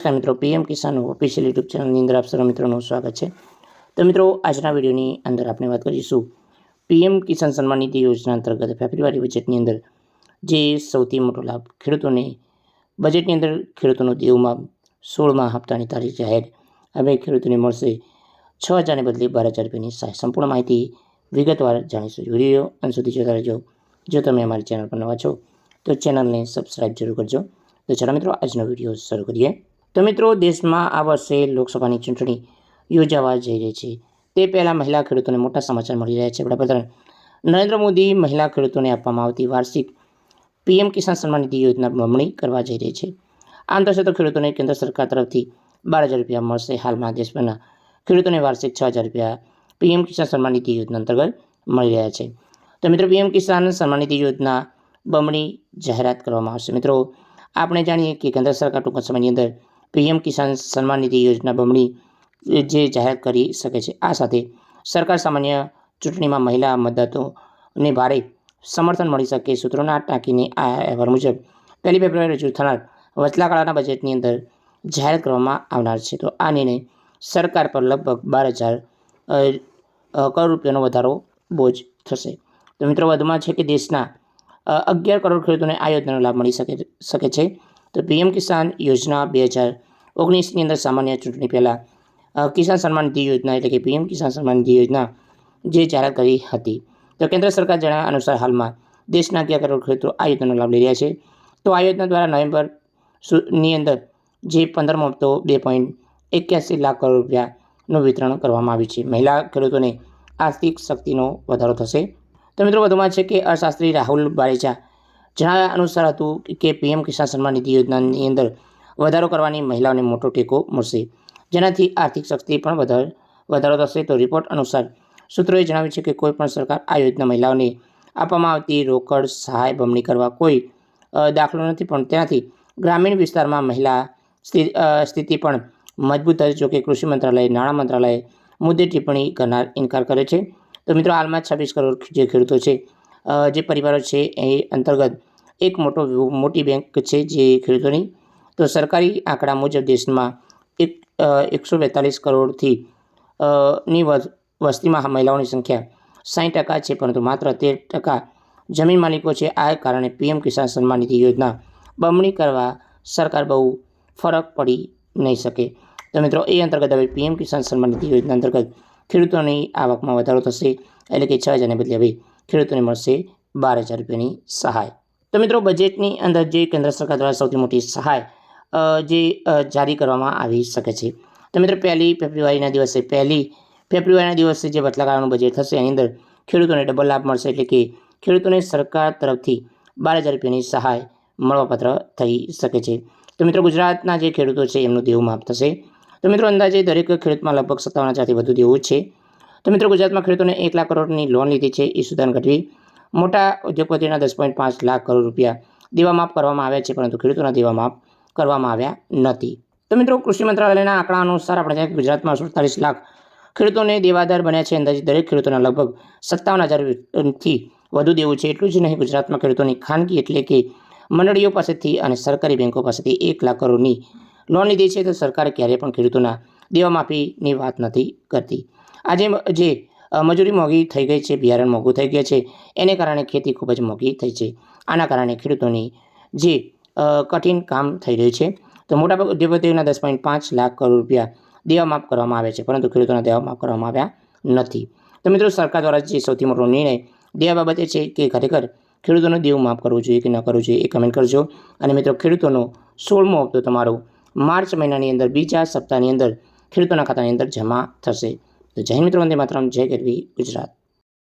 નમસ્કાર મિત્રો, પીએમ કિસાન official YouTube ચેનલની અંદર આપ સર્વ મિત્રોનું સ્વાગત છે। તો મિત્રો, આજના વિડીયોની અંદર આપણે વાત કરીશું પીએમ કિસાન સન્માન નિધિ યોજના અંતર્ગત ફેબ્રુઆરી બજેટની અંદર જે સૌથી મોટો લાભ ખેડૂતોને બજેટની અંદર ખેડૂતોનો દેવમાં 16મા હપ્તાની તારીખ જાહેર। હવે ખેડૂતોને મળશે 6,000 ને બદલે 12,000 રૂપિયાની સહાય। સંપૂર્ણ માહિતી વિગતવાર જાણીશું। વિડીયો અંત સુધી જોતા રહેજો। જો તમે અમારી ચેનલ પર નવા છો તો ચેનલને સબસ્ક્રાઇબ જરૂર કરજો। તો ચાલો મિત્રો, આજનો વિડીયો શરૂ કરીએ। તો મિત્રો, દેશમાં આ વર્ષે લોકસભાની ચૂંટણી યોજાવા જઈ રહી છે। તે પહેલાં મહિલા ખેડૂતોને મોટા સમાચાર મળી રહ્યા છે। વડાપ્રધાન નરેન્દ્ર મોદી મહિલા ખેડૂતોને આપવામાં આવતી વાર્ષિક પીએમ કિસાન સન્માન નિધિ યોજના બમણી કરવા જઈ રહી છે। આમ થશે તો ખેડૂતોને કેન્દ્ર સરકાર તરફથી 12,000 રૂપિયા મળશે। હાલમાં દેશભરના ખેડૂતોને વાર્ષિક 6,000 રૂપિયા પીએમ કિસાન સન્માન નિધિ યોજના અંતર્ગત મળી રહ્યા છે। તો મિત્રો, પીએમ કિસાન સન્માન નિધિ યોજના બમણી જાહેરાત કરવામાં આવશે। મિત્રો, આપણે જાણીએ કે કેન્દ્ર સરકાર ટૂંક સમયની અંદર પીએમ કિસાન સન્માન નિધિ યોજના બમણી જે જાહેર કરી શકે છે। આ સાથે સરકાર સામાન્ય ચૂંટણીમાં મહિલા મતદારોને ભારે સમર્થન મળી શકે। સૂત્રોના ટાંકીને આ અહેવાલ મુજબ 1 ફેબ્રુઆરી રજૂ થનાર વચલા ગાળાના બજેટની અંદર જાહેર કરવામાં આવનાર છે। તો આ નિર્ણય સરકાર પર લગભગ 12,000 કરોડ રૂપિયાનો વધારો બોજ થશે। તો મિત્રો, વધુમાં છે કે દેશના 11 કરોડ ખેડૂતોને આ યોજનાનો લાભ મળી શકે છે। તો પીએમ કિસાન યોજના 2019ની અંદર સામાન્ય ચૂંટણી પહેલાં કિસાન સન્માન નિધિ યોજના એટલે કે પીએમ કિસાન સન્માન નિધિ યોજના જે જાહેર કરી હતી। તો કેન્દ્ર સરકાર જણાવ્યા અનુસાર હાલમાં દેશના 11 કરોડ ખેડૂતો આ યોજનાનો લાભ લઈ રહ્યા છે। તો આ યોજના દ્વારા નવેમ્બરની અંદર જે 15મો હપ્તો 2.81 લાખ કરોડ રૂપિયાનું વિતરણ કરવામાં આવ્યું છે। મહિલા ખેડૂતોને આર્થિક શક્તિનો વધારો થશે। તો મિત્રો, વધુમાં છે કે અર્થશાસ્ત્રી રાહુલ બારેજા જણાવ્યા અનુસાર હતું કે પીએમ કિસાન સન્માન નિધિ યોજનાની અંદર વધારો કરવાની મહિલાઓને મોટો ટેકો મળશે, જેનાથી આર્થિક શક્તિ પણ વધારો થશે। તો રિપોર્ટ અનુસાર સૂત્રોએ જણાવ્યું છે કે કોઈ પણ સરકાર આ યોજના મહિલાઓને આપવામાં આવતી રોકડ સહાય બમણી કરવા કોઈ દાખલો નથી, પણ તેનાથી ગ્રામીણ વિસ્તારમાં મહિલા સ્થિતિ પણ મજબૂત થશે। જોકે કૃષિ મંત્રાલય, નાણાં મંત્રાલય મુદ્દે ટિપ્પણી કરનાર ઇનકાર કરે છે। તો મિત્રો, હાલમાં 26 કરોડ જે ખેડૂતો છે, જે પરિવારો છે, એ અંતર્ગત એક મોટી બેંક છે જે ખેડૂતોની। તો સરકારી આંકડા મુજબ દેશમાં 142 કરોડથી ની વસ્તીમાં મહિલાઓની સંખ્યા 60% છે, પરંતુ માત્ર 13% જમીન માલિકો છે। આ કારણે પીએમ કિસાન સન્માન નિધિ યોજના બમણી કરવા સરકાર બહુ ફરક પડી નહીં શકે। તો મિત્રો, એ અંતર્ગત હવે પીએમ કિસાન સન્માન નિધિ યોજના અંતર્ગત ખેડૂતોની આવકમાં વધારો થશે, એટલે કે 6,000 ને બદલે હવે ખેડૂતોને મળશે 12,000 રૂપિયાની સહાય। તો મિત્રો, બજેટની અંદર જે કેન્દ્ર સરકાર દ્વારા સૌથી મોટી સહાય જે જારી કરવામાં આવી શકે છે। તો મિત્રો, 1 ફેબ્રુઆરીના દિવસે જે વચલા ગાળાનું બજેટ થશે એની અંદર ખેડૂતોને ડબલ લાભ મળશે, એટલે કે ખેડૂતોને સરકાર તરફથી 12,000 રૂપિયાની સહાય મળવાપાત્ર થઈ શકે છે। તો મિત્રો, ગુજરાતના જે ખેડૂતો છે એમનું દેવું માફ થશે। તો મિત્રો, અંદાજે દરેક ખેડૂતમાં લગભગ 57,000થી વધુ દેવું છે। તો મિત્રો, ગુજરાતમાં ખેડૂતોને 1 લાખ કરોડની લોન લીધી છે। એ સુધાર ઘટવી મોટા ઉદ્યોગપતિઓના 10.5 લાખ કરોડ રૂપિયા દેવા માફ કરવામાં આવ્યા છે, પરંતુ ખેડૂતોના દેવા માફ કરવામાં આવ્યા નથી। તો મિત્રો, કૃષિ મંત્રાલયના આંકડા અનુસાર આપણે જાણીએ કે ગુજરાતમાં 47 લાખ ખેડૂતોને દેવાદાર બન્યા છે। અંદાજે દરેક ખેડૂતોના લગભગ 57,000થી વધુ દેવું છે। એટલું જ નહીં, ગુજરાતમાં ખેડૂતોની ખાનગી એટલે કે મંડળીઓ પાસેથી અને સરકારી બેંકો પાસેથી 1 લાખ કરોડની લોન લીધી છે। તો સરકારે ક્યારેય પણ ખેડૂતોના દેવા માફીની વાત નથી કરતી। આજે જે મજૂરી મોંઘી થઈ ગઈ છે, બિયારણ મોંઘું થઈ ગયા છે, એને કારણે ખેતી ખૂબ જ મોંઘી થઈ છે। આના કારણે ખેડૂતોની જે કઠિન કામ થઈ રહ્યું છે। તો મોટાભાગે ઉદ્યોગપતિઓના 10.5 લાખ કરોડ રૂપિયા દેવા માફ કરવામાં આવે છે, પરંતુ ખેડૂતોના દેવા માફ કરવામાં આવ્યા નથી। તો મિત્રો, સરકાર દ્વારા જે સૌથી મોટો નિર્ણય દેવા બાબતે છે કે ખરેખર ખેડૂતોને દેવું માફ કરવું જોઈએ કે ન કરવું જોઈએ, એ કમેન્ટ કરજો। અને મિત્રો, ખેડૂતોનો 16મો હપ્તો તમારો માર્ચ મહિનાની અંદર બીજા સપ્તાહની અંદર ખેડૂતોના ખાતાની અંદર જમા થશે। તો જય હિન્દ મિત્રો, વંદે માતરમ, જય ગરવી ગુજરાત।